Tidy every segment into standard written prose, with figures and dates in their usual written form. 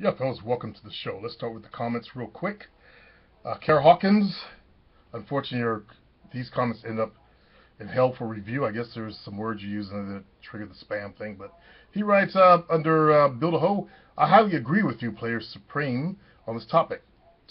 Yeah, fellas, welcome to the show. Let's start with the comments real quick. Kara Hawkins, unfortunately, these comments end up in hell for review. I guess there's some words you use in there that trigger the spam thing, but he writes under Build a Hoe, I highly agree with you, Player Supreme, on this topic.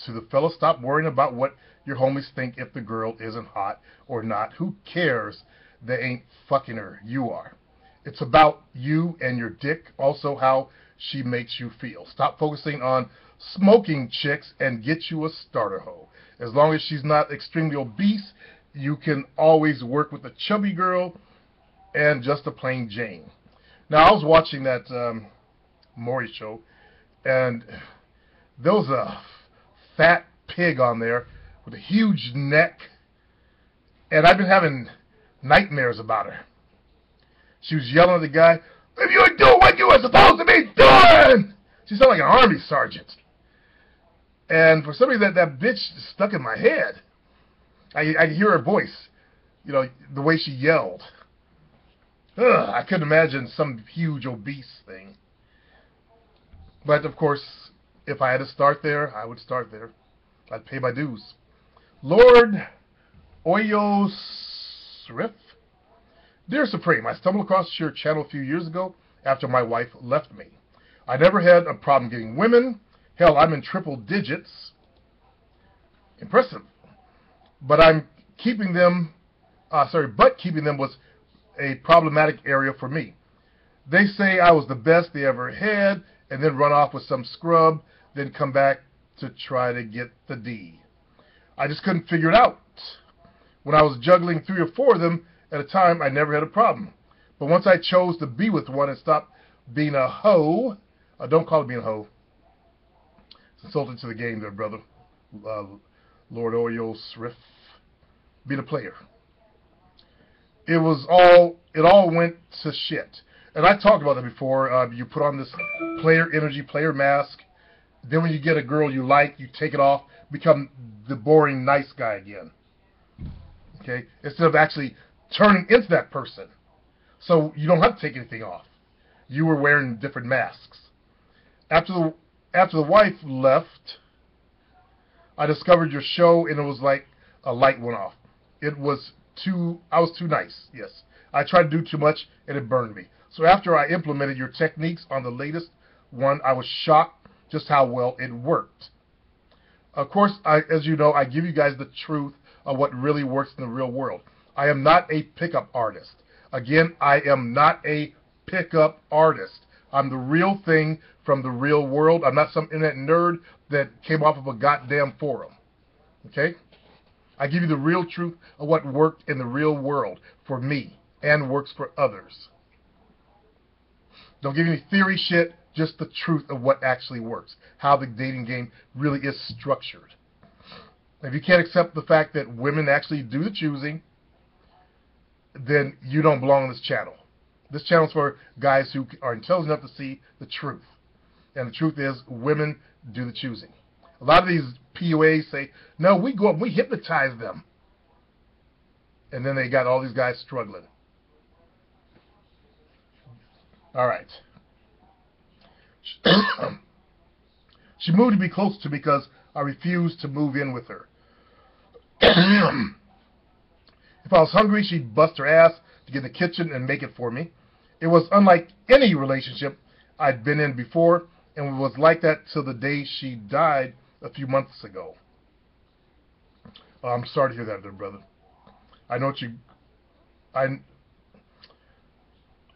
To the fella, stop worrying about what your homies think if the girl isn't hot or not. Who cares? They ain't fucking her. You are. It's about you and your dick, also how she makes you feel. Stop focusing on smoking chicks and get you a starter hoe. As long as she's not extremely obese, you can always work with a chubby girl and just a plain Jane. Now, I was watching that Maury show, and there was a fat pig on there with a huge neck, and I've been having nightmares about her. She was yelling at the guy, if you would do what you were supposed to be doing! She sounded like an army sergeant. And for some reason, that bitch stuck in my head. I could hear her voice, the way she yelled. Ugh, I couldn't imagine some huge obese thing. But, of course, if I had to start there, I would start there. I'd pay my dues. Lord Oyosrif. Dear Supreme, I stumbled across your channel a few years ago after my wife left me. I never had a problem getting women. Hell, I'm in triple digits. Impressive. But keeping them was a problematic area for me. They say I was the best they ever had, and then run off with some scrub, then come back to try to get the D. I just couldn't figure it out. When I was juggling 3 or 4 of them at a time, I never had a problem. But once I chose to be with one and stop being a hoe, don't call it being a hoe. It's insulting to the game there, brother. Lord Oyosrif. Be the player. It all went to shit. And I talked about that before. You put on this player energy, player mask. Then when you get a girl you like, you take it off, become the boring nice guy again. Okay? Instead of actually turning into that person. So you don't have to take anything off. You were wearing different masks. After the wife left, I discovered your show, and it was like a light went off. I was too nice, yes. I tried to do too much, and it burned me. So after I implemented your techniques on the latest one, I was shocked just how well it worked. Of course, as you know, I give you guys the truth of what really works in the real world. I am not a pickup artist. Again, I am not a pickup artist. I'm the real thing from the real world. I'm not some internet nerd that came off of a goddamn forum. Okay? I give you the real truth of what worked in the real world for me and works for others. Don't give me theory shit, just the truth of what actually works, how the dating game really is structured. If you can't accept the fact that women actually do the choosing, then you don't belong on this channel. This channel is for guys who are intelligent enough to see the truth. And the truth is, women do the choosing. A lot of these PUAs say, no, we go up and we hypnotize them. And then they got all these guys struggling. All right. She moved to be close to me because I refused to move in with her. If I was hungry, she'd bust her ass to get in the kitchen and make it for me. It was unlike any relationship I'd been in before, and it was like that till the day she died a few months ago. I'm sorry to hear that, there, brother. I know what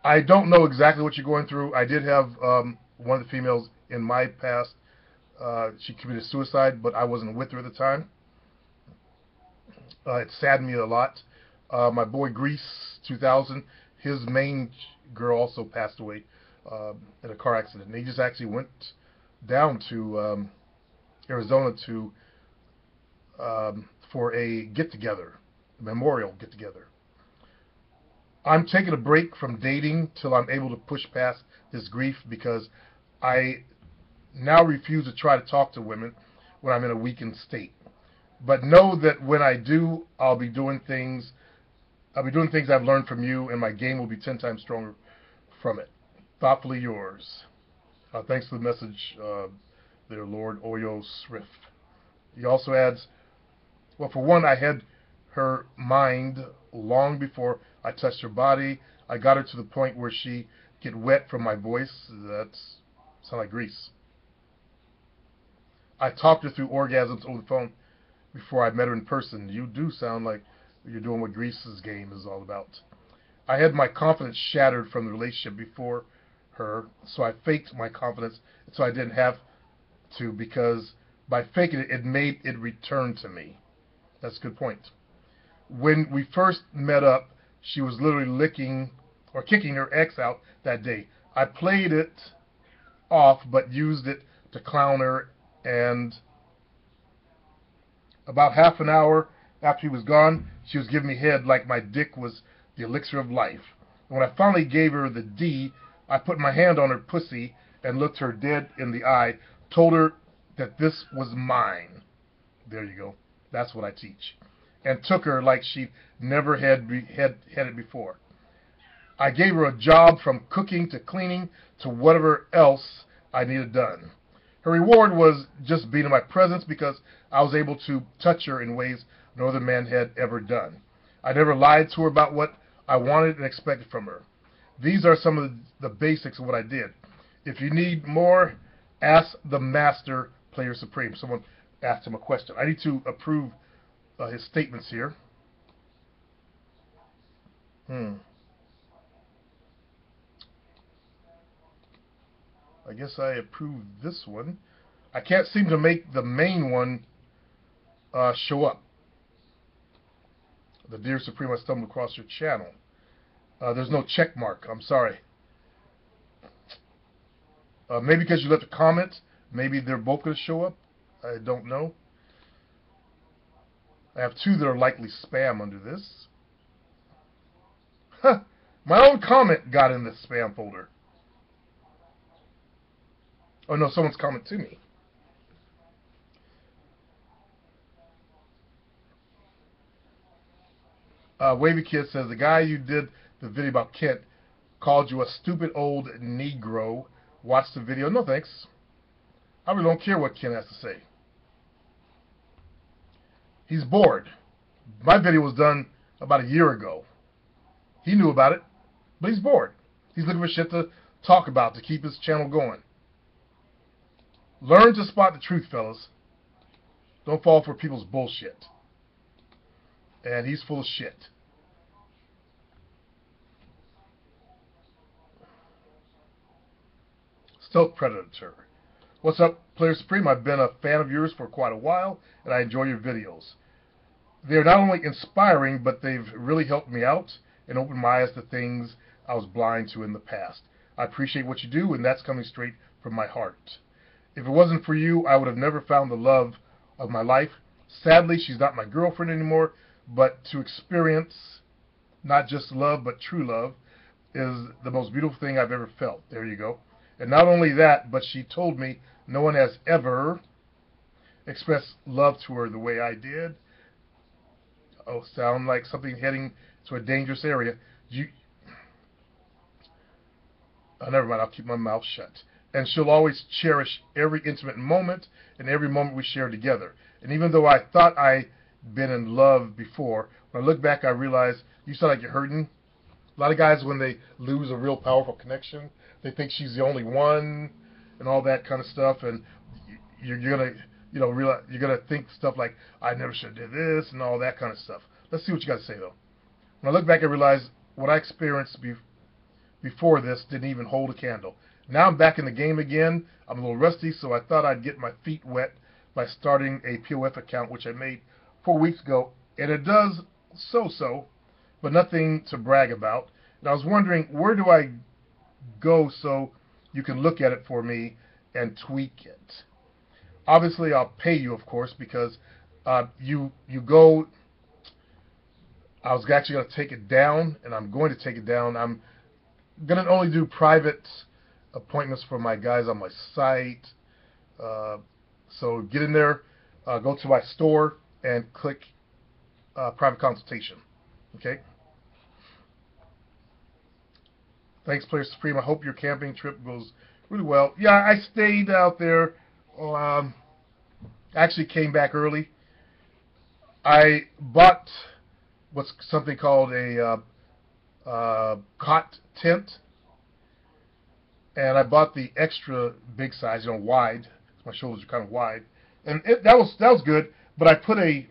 I don't know exactly what you're going through. I did have one of the females in my past. She committed suicide, but I wasn't with her at the time. It saddened me a lot. My boy Grease 2000, his main girl also passed away in a car accident. And they just actually went down to Arizona for a get-together, a memorial get-together. I'm taking a break from dating till I'm able to push past this grief because I now refuse to try to talk to women when I'm in a weakened state. But know that when I do, I'll be doing things I've learned from you, and my game will be 10 times stronger from it. Thoughtfully yours. Thanks for the message there, Lord Oyo Sriff. He also adds, well, for one, I had her mind long before I touched her body. I got her to the point where she get wet from my voice. That's sound like Grease. I talked her through orgasms over the phone before I met her in person. You do sound like you're doing what Grease's game is all about. I had my confidence shattered from the relationship before her, so I faked my confidence so I didn't have to, because by faking it, it made it return to me. That's a good point. When we first met up, she was literally licking or kicking her ex out that day. I played it off, but used it to clown her, and about half an hour after he was gone, she was giving me head like my dick was the elixir of life. And when I finally gave her the D, I put my hand on her pussy and looked her dead in the eye, told her that this was mine. There you go. That's what I teach. And took her like she never had it before. I gave her a job from cooking to cleaning to whatever else I needed done. Her reward was just being in my presence, because I was able to touch her in ways no other man had ever done. I never lied to her about what I wanted and expected from her. These are some of the basics of what I did. If you need more, ask the Master Player Supreme. Someone asked him a question. I need to approve his statements here. I guess I approve this one. I can't seem to make the main one show up. The Dear Supreme, I stumbled across your channel. There's no check mark. I'm sorry. Maybe because you left a comment. Maybe they're both going to show up. I don't know. I have two that are likely spam under this. Huh. My own comment got in the spam folder. Oh no, someone's comment to me. Wavy Kid says, the guy you did the video about Kent called you a stupid old Negro. Watch the video. No thanks. I really don't care what Kent has to say. He's bored. My video was done about a year ago. He knew about it, but he's bored. He's looking for shit to talk about to keep his channel going. Learn to spot the truth, fellas. Don't fall for people's bullshit. And he's full of shit. Stealth Predator. What's up, Player Supreme? I've been a fan of yours for quite a while, and I enjoy your videos. They're not only inspiring, but they've really helped me out and opened my eyes to things I was blind to in the past. I appreciate what you do, and that's coming straight from my heart. If it wasn't for you, I would have never found the love of my life. Sadly, she's not my girlfriend anymore, but to experience not just love, but true love is the most beautiful thing I've ever felt. There you go. And not only that, but she told me no one has ever expressed love to her the way I did. Oh, sound like something heading to a dangerous area. Never mind, I'll keep my mouth shut. And she'll always cherish every intimate moment and every moment we share together. And even though I thought I'd been in love before, when I look back, I realize you sound like you're hurting. A lot of guys, when they lose a real powerful connection, they think she's the only one and all that kind of stuff. And you're gonna, realize, you're gonna think stuff like, I never should have did this and all that kind of stuff. Let's see what you got to say though. When I look back, I realize what I experienced before this didn't even hold a candle. Now I'm back in the game again. I'm a little rusty, so I thought I'd get my feet wet by starting a POF account, which I made 4 weeks ago, and it does so-so, but nothing to brag about. And I was wondering, where do I go so you can look at it for me and tweak it? Obviously, I'll pay you, of course, because you go. I was actually going to take it down, and I'm going to take it down. I'm going to only do private appointments for my guys on my site. So get in there, go to my store, and click private consultation. Okay? Thanks, Player Supreme. I hope your camping trip goes really well. Yeah, I stayed out there. Um, Actually came back early. I bought what's something called a cot tent, and I bought the extra big size, wide. My shoulders are kind of wide, and that was good. But I put a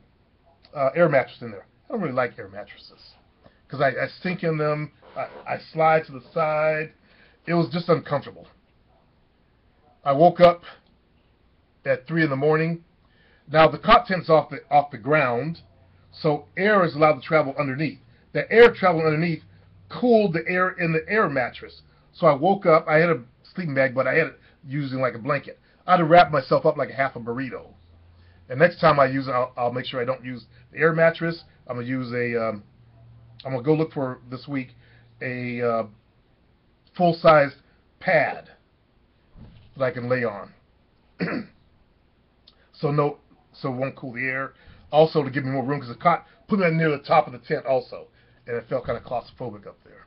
air mattress in there. I don't really like air mattresses because I sink in them. I slide to the side. It was just uncomfortable. I woke up at 3 in the morning. Now the cot tent's off the ground, so air is allowed to travel underneath. The air traveling underneath cooled the air in the air mattress. So I woke up. I had a sleeping bag, but I had it using like a blanket. I'd have wrapped myself up like a half a burrito. And next time I use it, I'll make sure I don't use the air mattress. I'm gonna use I'm gonna go look for this week a full-size pad that I can lay on. So it won't cool the air. Also to give me more room because the cot put me near the top of the tent also, and it felt kind of claustrophobic up there.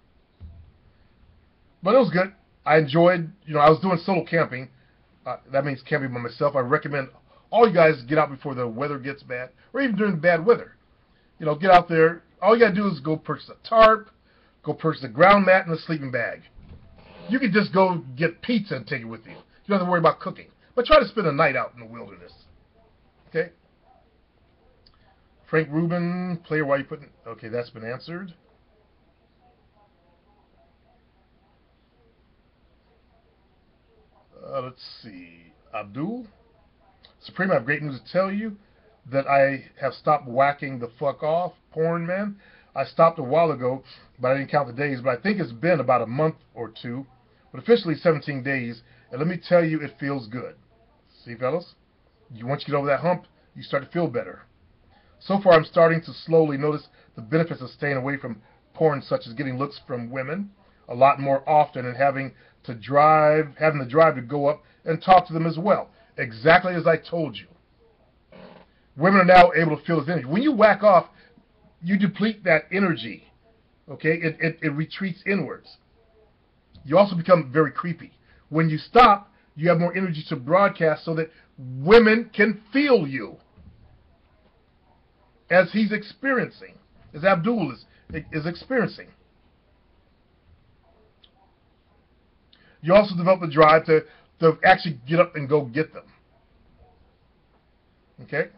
But it was good. I enjoyed. I was doing solo camping. That means camping by myself. I recommend all you guys get out before the weather gets bad, or even during bad weather. Get out there. All you gotta do is go purchase a tarp, go purchase a ground mat and a sleeping bag. You can just go get pizza and take it with you. You don't have to worry about cooking. But try to spend a night out in the wilderness. Okay? Frank Rubin, player, why you putting... Okay, that's been answered. Let's see. Abdul. Supreme, I have great news to tell you that I have stopped whacking the fuck off, porn man. I stopped a while ago, but I didn't count the days. But I think it's been about a month or two, but officially 17 days. And let me tell you, it feels good. See, fellas? Once you get over that hump, you start to feel better. So far, I'm starting to slowly notice the benefits of staying away from porn, such as getting looks from women a lot more often and having the drive to go up and talk to them as well. Exactly as I told you. Women are now able to feel this energy. When you whack off, you deplete that energy. Okay? It retreats inwards. You also become very creepy. When you stop, you have more energy to broadcast so that women can feel you. As he's experiencing. As Abdul is experiencing. You also develop the drive to actually get up and go get them. Okay?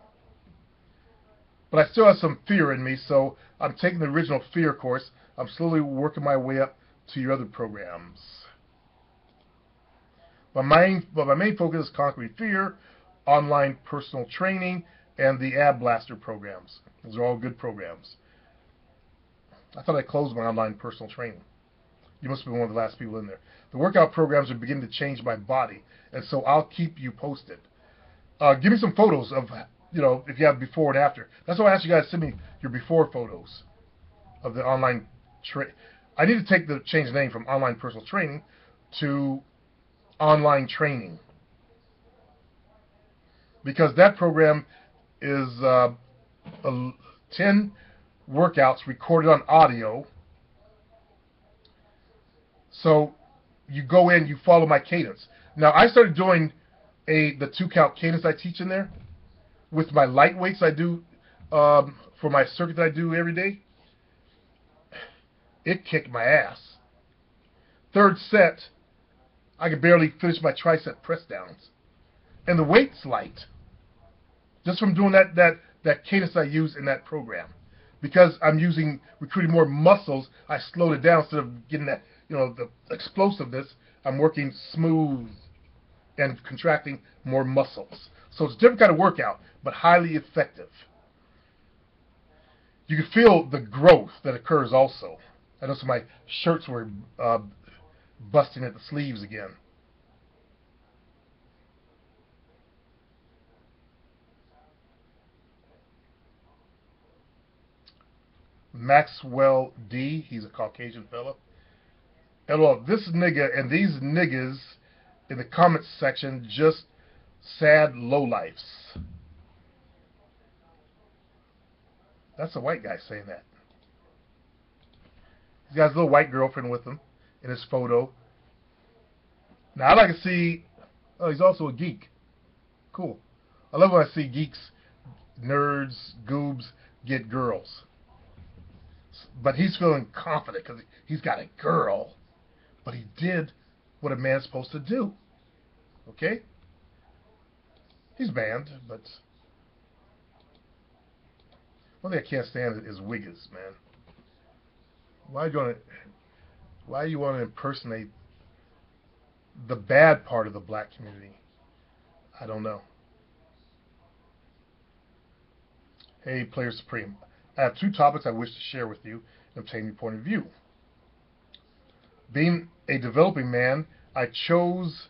But I still have some fear in me, so I'm taking the original fear course. I'm slowly working my way up to your other programs. But my main focus is Conquering Fear, online personal training, and the Ab Blaster programs. Those are all good programs. I thought I closed my online personal training. You must have been one of the last people in there. The workout programs are beginning to change my body, and so I'll keep you posted. Give me some photos of, if you have before and after. That's why I asked you guys to send me your before photos of the online I need to change the name from online personal training to online training. Because that program is 10 workouts recorded on audio. So you go in, you follow my cadence. Now I started doing the 2-count cadence I teach in there with my light weights I do for my circuit that I do every day. It kicked my ass. Third set, I could barely finish my tricep press downs. And the weight's light. Just from doing that cadence I use in that program. Because I'm recruiting more muscles, I slowed it down instead of getting that, the explosiveness. I'm working smooth and contracting more muscles. So it's a different kind of workout, but highly effective. You can feel the growth that occurs also. I noticed my shirts were busting at the sleeves again. Maxwell D, he's a Caucasian fella. LOL, this nigga and these niggas in the comments section just sad lowlifes. That's a white guy saying that. He's got his little white girlfriend with him in his photo. Now, I like to see, oh, he's also a geek. Cool. I love when I see geeks, nerds, goobs get girls. But he's feeling confident because he's got a girl. But he did what a man's supposed to do. Okay? He's banned, but one thing I can't stand is Wiggins, man. Why you want to impersonate the bad part of the black community? I don't know. Hey, Player Supreme. I have two topics I wish to share with you and obtain your point of view. Being a developing man, I chose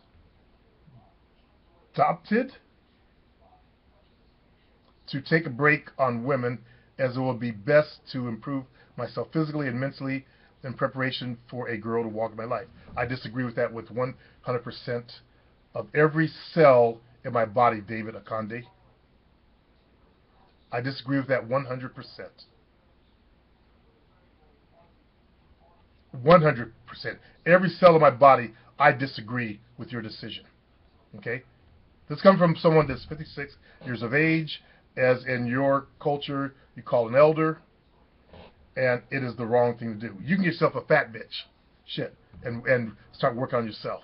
adopted to take a break on women, as it will be best to improve myself physically and mentally in preparation for a girl to walk in my life. I disagree with that with 100% of every cell in my body, David Akande. I disagree with that 100%. 100%. Every cell of my body, I disagree with your decision. Okay? This comes from someone that's 56 years of age, as in your culture, you call an elder, and it is the wrong thing to do. You can get yourself a fat bitch, shit, and start working on yourself.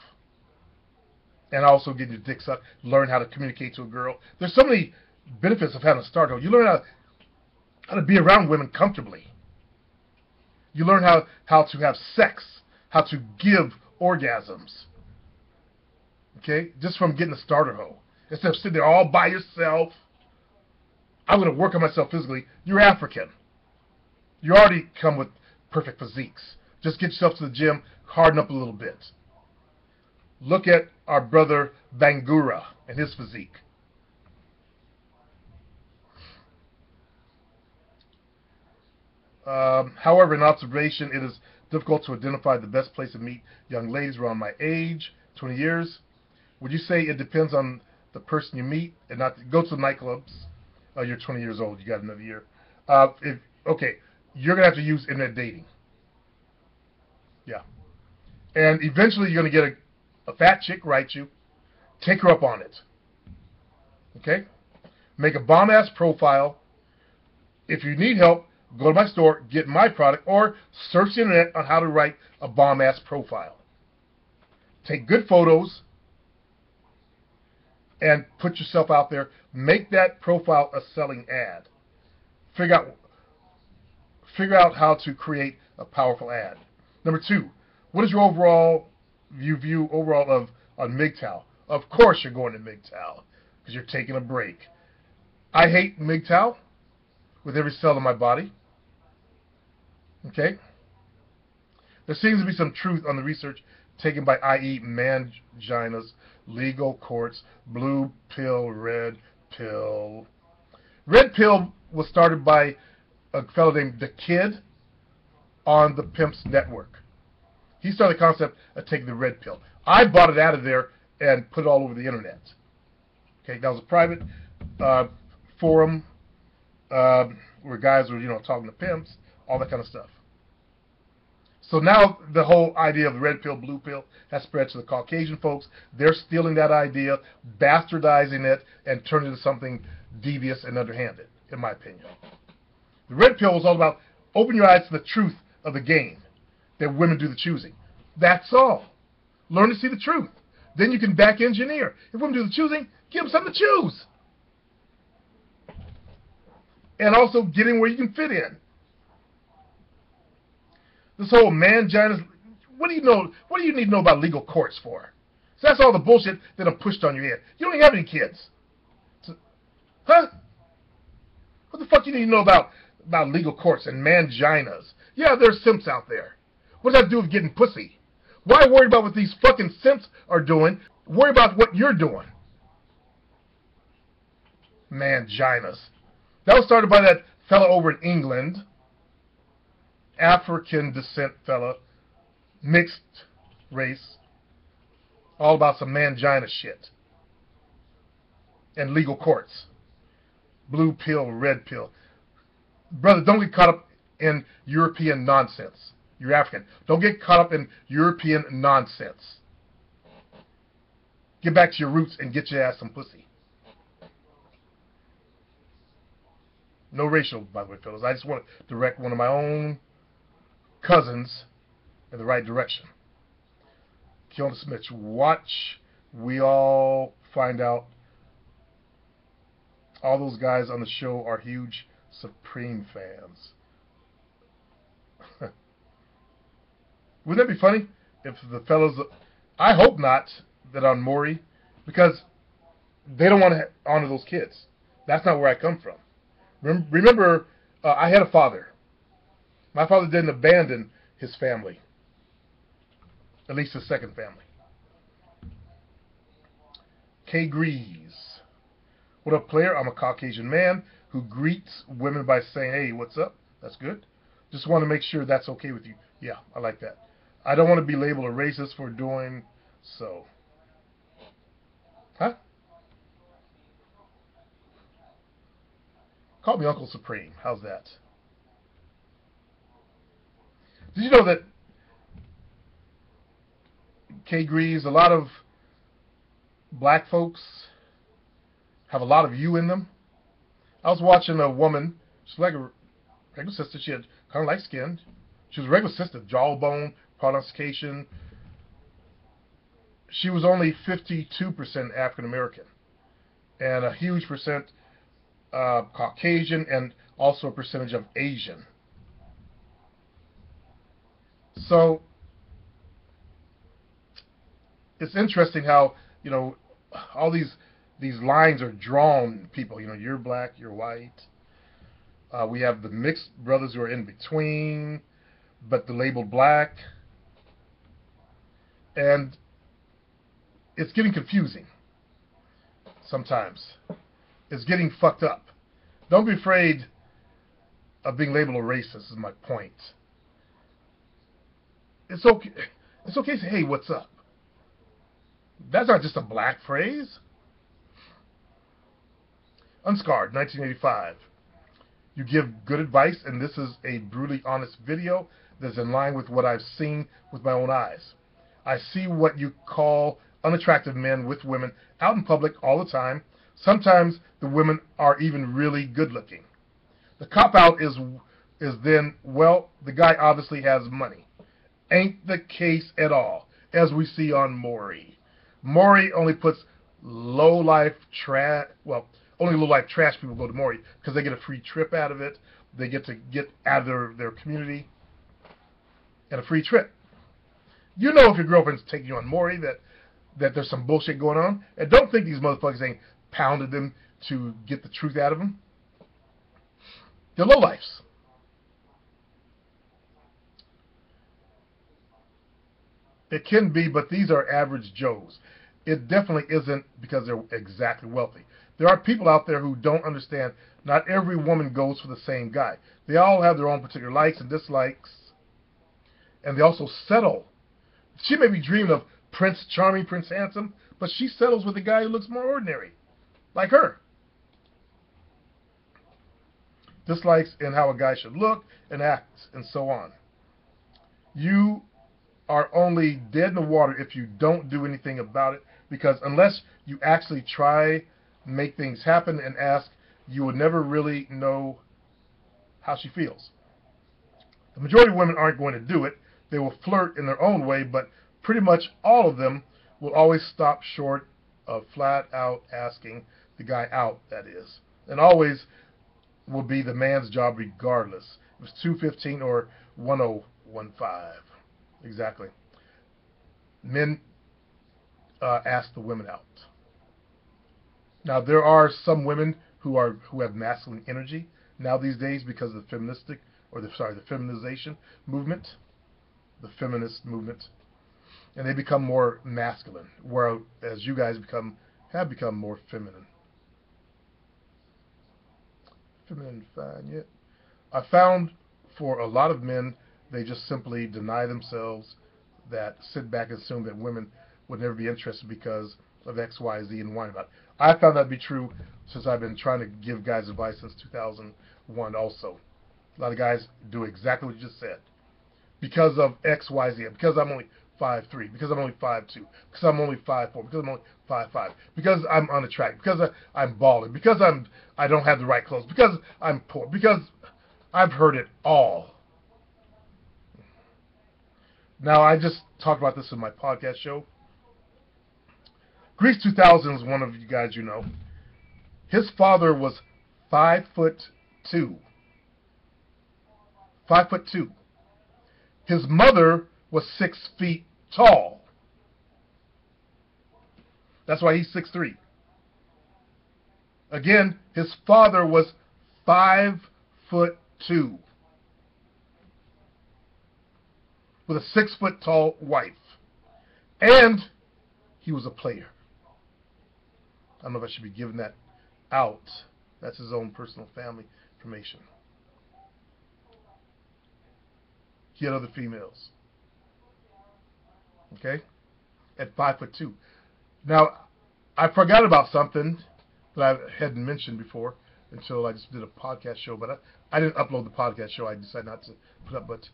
And also get your dick sucked, learn how to communicate to a girl. There's so many benefits of having a starter. You learn how to be around women comfortably. You learn how to have sex, how to give orgasms. Okay? Just from getting a starter hoe. Instead of sitting there all by yourself, I'm going to work on myself physically. You're African. You already come with perfect physiques. Just get yourself to the gym, harden up a little bit. Look at our brother Bangura and his physique. However, in observation, it is difficult to identify the best place to meet young ladies around my age, 20 years. Would you say it depends on the person you meet and not go to the nightclubs? You're 20 years old. You got another year. Okay, you're going to have to use internet dating. Yeah. And eventually you're going to get a fat chick write you. Take her up on it. Okay? Make a bomb-ass profile. If you need help, go to my store, get my product, or search the internet on how to write a bomb-ass profile. Take good photos and put yourself out there. Make that profile a selling ad. Figure out how to create a powerful ad. Number two, what is your overall view of on MGTOW? Of course you're going to MGTOW because you're taking a break. I hate MGTOW with every cell in my body. Okay? There seems to be some truth on the research taken by i.e. Manginas, legal courts, blue pill, red pill. Red pill was started by a fellow named The Kid on the Pimps Network. He started the concept of taking the red pill. I bought it out of there and put it all over the internet. Okay, that was a private forum where guys were, talking to pimps, all that kind of stuff. So now the whole idea of the red pill, blue pill has spread to the Caucasian folks. They're stealing that idea, bastardizing it, and turning it into something devious and underhanded, in my opinion. The red pill was all about open your eyes to the truth of the game, that women do the choosing. That's all. Learn to see the truth. Then you can back engineer. If women do the choosing, give them something to choose. And also get in where you can fit in. This whole Manginas, what do you know? What do you need to know about legal courts for? So that's all the bullshit that I'm pushed on your head. You don't even have any kids. So, huh? What the fuck do you need to know about legal courts and Manginas? Yeah, there's simps out there. What does that do with getting pussy? Why worry about what these fucking simps are doing? Worry about what you're doing. Manginas. That was started by that fella over in England. African descent fella. Mixed race. All about some mangina shit. And legal courts. Blue pill, red pill. Brother, don't get caught up in European nonsense. You're African. Don't get caught up in European nonsense. Get back to your roots and get your ass some pussy. No racial, by the way, fellas. I just want to direct one of my own cousins in the right direction. Kiona Smith, watch. We all find out all those guys on the show are huge Supreme fans. Wouldn't that be funny if the fellas, I hope not, that on Maury, because they don't want to honor those kids. That's not where I come from. Remember, I had a father. My father didn't abandon his family, at least his second family. K. Grease. What up, player? I'm a Caucasian man who greets women by saying, hey, what's up? That's good. Just want to make sure that's okay with you. Yeah, I like that. I don't want to be labeled a racist for doing so. Huh? Call me Uncle Supreme. How's that? Did you know that, K. Grease, a lot of black folks have a lot of you in them? I was watching a woman, she's like a regular sister, she had kind of light skin. She was a regular sister, jawbone, pronunciation. She was only 52% African American and a huge percent Caucasian and also a percentage of Asian. So it's interesting how, you know, all these lines are drawn. People, you know, you're black, you're white. We have the mixed brothers who are in between, but the labeled black. And it's getting confusing sometimes. It's getting fucked up. Don't be afraid of being labeled a racist, is my point. It's okay. It's okay to say, hey, what's up? That's not just a black phrase. Unscarred, 1985. You give good advice, and this is a brutally honest video that's in line with what I've seen with my own eyes. I see what you call unattractive men with women out in public all the time. Sometimes the women are even really good looking. The cop-out is then, well, the guy obviously has money. Ain't the case at all, as we see on Maury. Maury only puts low-life trash, well, only low-life trash people go to Maury because they get a free trip out of it. They get to get out of their community and a free trip. You know if your girlfriend's taking you on Maury that there's some bullshit going on. And don't think these motherfuckers ain't pounded them to get the truth out of them. They're lowlifes. It can be, but these are average Joes. It definitely isn't because they're exactly wealthy. There are people out there who don't understand not every woman goes for the same guy. They all have their own particular likes and dislikes. And they also settle. She may be dreaming of Prince Charming, Prince Handsome, but she settles with a guy who looks more ordinary, like her. Dislikes in how a guy should look and act, and so on. You are only dead in the water if you don't do anything about it, because unless you actually try, make things happen, and ask, you will never really know how she feels. The majority of women aren't going to do it. They will flirt in their own way, but pretty much all of them will always stop short of flat out asking the guy out, that is. And always will be the man's job regardless. It was 215 or 1015. Exactly. Men ask the women out. Now there are some women who have masculine energy now these days because of the the feminization movement, the feminist movement, and they become more masculine, whereas you guys have become more feminine. Feminine, fine, yeah. I found for a lot of men, they just simply deny themselves, that sit back and assume that women would never be interested because of X, Y, Z, and whine about it. I found that to be true since I've been trying to give guys advice since 2001 also. A lot of guys do exactly what you just said. Because of X, Y, Z, because I'm only 5'3", because I'm only 5'2", because I'm only 5'4", because I'm only 5'5", because I'm unattractive, because I'm balding, because I don't have the right clothes, because I'm poor, because I've heard it all. Now, I just talked about this in my podcast show. Grease 2000 is one of you guys you know. His father was 5'2". 5'2". His mother was 6 feet tall. That's why he's 6'3". Again, his father was 5'2", with a 6 foot tall wife. And he was a player. I don't know if I should be giving that out. That's his own personal family information. He had other females. Okay? At 5'2". Now, I forgot about something that I hadn't mentioned before until I just did a podcast show, but I didn't upload the podcast show. I decided not to put up, but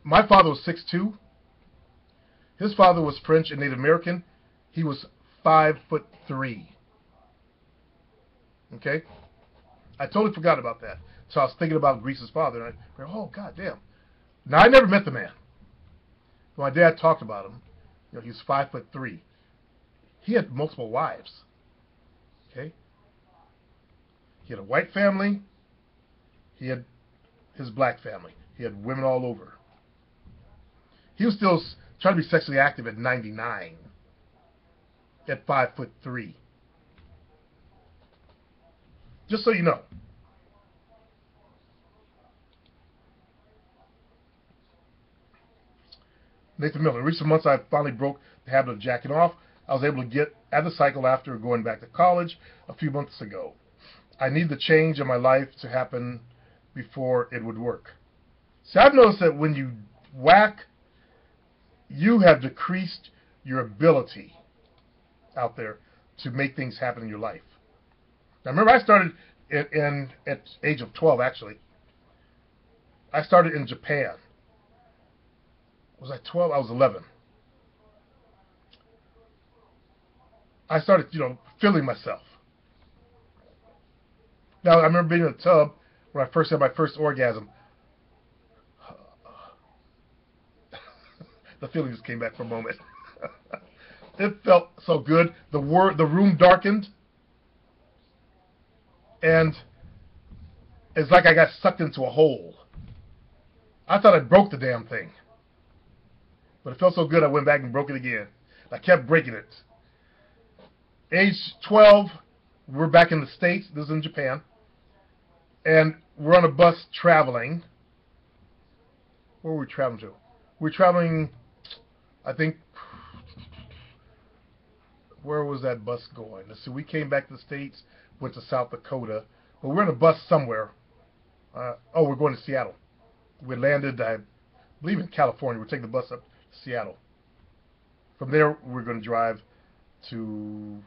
my father was 6'2". His father was French and Native American. He was 5'3". Okay? I totally forgot about that. So I was thinking about Grease's father, and I went, oh, goddamn. Now, I never met the man. My dad talked about him. You know, he was 5'3". He had multiple wives. Okay? He had a white family. He had his black family. He had women all over. He was still trying to be sexually active at 99. At 5'3". Just so you know. Nathan Miller. In recent months, I finally broke the habit of jacking off. I was able to get at the cycle after going back to college a few months ago. I need the change in my life to happen before it would work. See, I've noticed that when you whack, you have decreased your ability out there to make things happen in your life. Now, remember, I started at age of 12, actually. I started in Japan. Was I 12? I was 11. I started, feeling myself. Now, I remember being in the tub when I first had my first orgasm. The feeling just came back for a moment. It felt so good. The room darkened. And it's like I got sucked into a hole. I thought I broke the damn thing. But it felt so good I went back and broke it again. I kept breaking it. Age 12, we're back in the States. This is in Japan. And we're on a bus traveling. Where were we traveling to? We're traveling, I think, where was that bus going? Let's see, we came back to the States, went to South Dakota. But we're on a bus somewhere. We're going to Seattle. We landed, I believe, in California. We're taking the bus up to Seattle. From there, we're going to drive to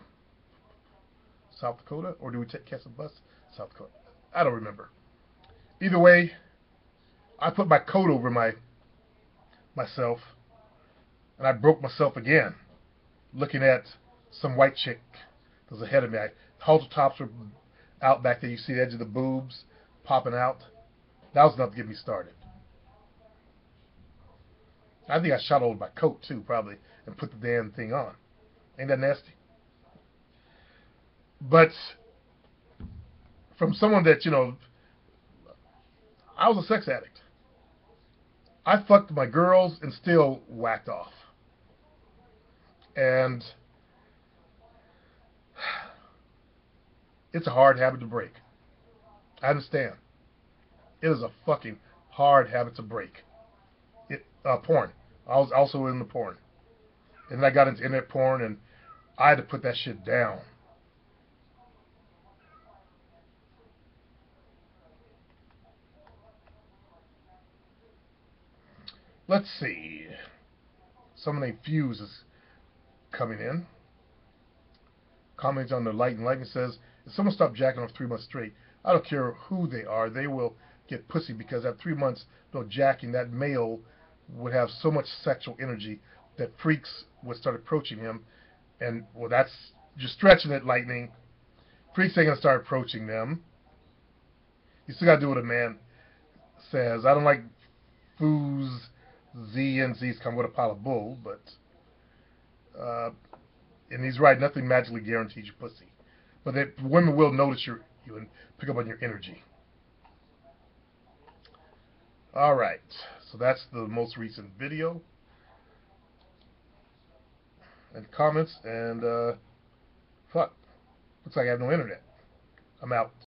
South Dakota, or do we catch a bus? South Dakota. I don't remember. Either way, I put my coat over myself, and I broke myself again, looking at some white chick that was ahead of me. Halter tops were out back there. You see the edge of the boobs popping out. That was enough to get me started. I think I shot over my coat too, probably, and put the damn thing on. Ain't that nasty? But from someone that, I was a sex addict. I fucked my girls and still whacked off. And it's a hard habit to break. I understand. It is a fucking hard habit to break. Porn. I was also in the porn. And then I got into internet porn, and I had to put that shit down. Let's see. Someone named Fuse is coming in. Comments on the light and light and says, if someone stopped jacking off 3 months straight, I don't care who they are, they will get pussy, because at 3 months no jacking, that male would have so much sexual energy that freaks would start approaching him, And, well, that's just stretching it, Lightning. Freaks ain't gonna start approaching them. You still gotta do what a man says. I don't like foos, Z and Z's come with a pile of bull, but and he's right. Nothing magically guarantees you pussy, but women will notice you and pick up on your energy. All right, so that's the most recent video and comments, and fuck, looks like I have no internet. I'm out.